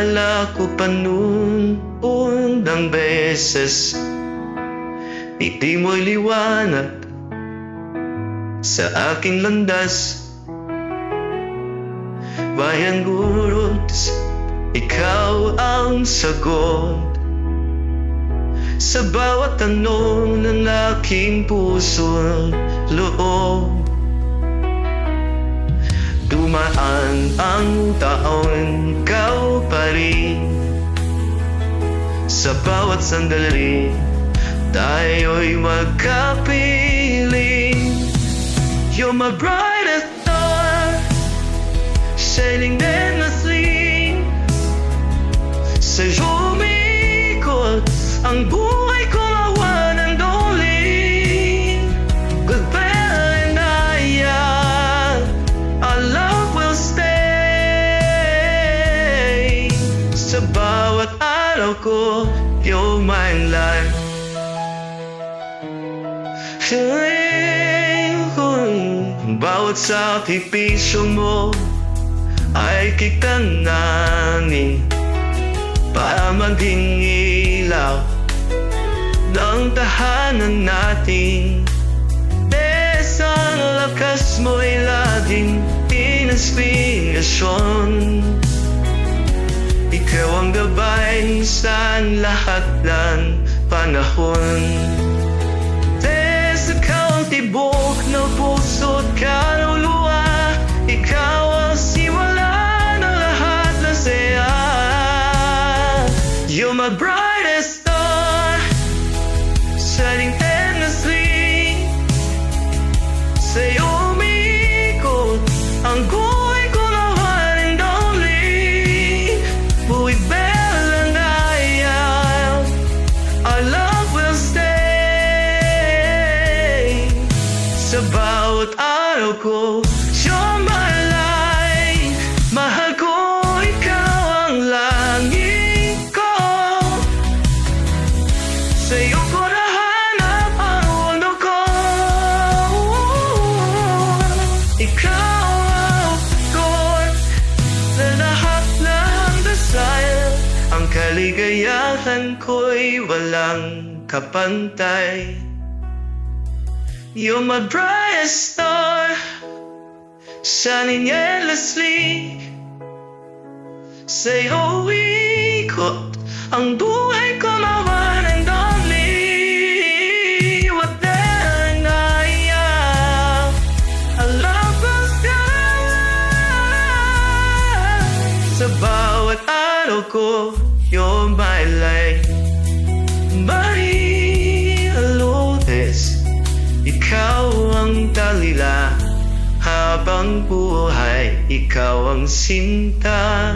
Akala ko pa nung unang beses ngiti mo'y liwanag sa aking landas. Bayan gurot, ikaw ang sagot sa bawat tanong ng aking puso't loob. Dumaan ang taon, ikaw pa rin. Sa bawat sandali, tayo'y magkapiling. You're my brightest star, shining endlessly. Sa'yo umikot ang buhay ko, one and only. Goodbye and our love will stay. Sa bawat araw ko, you're my life. Bawat sakripisyo mo ay kitanangin para maging ilaw ng tahanan natin. Isang lakas mo'y laging inspirasyon. Ikaw ang gabay sa lahat ng panahon. Ikaw ang tibok ng puso't kaluluwa. Ikaw ang simula ng lahat ng saya. You're my brightest star, shining endlessly. Sa'yo umikot ang buhay ko na one and only. Buwig bell and our love will stay. Sa bawat araw ko, you're my light. Mahal ko, ikaw ang langit ko. Sa'yo ko nahanap ang mundo ko. Ikaw ang God na lahat ng dasal. Ang kaligayahan ko'y walang kapantay. You're my brightest star, shining endlessly. Sa'yo ikot ang buhay ko, my one and only. What then I am, a love will sky. Sa bawat araw ko, you're my light. Maria Lourdes, ikaw ang dalila habang buhay, ikaw ang sinta.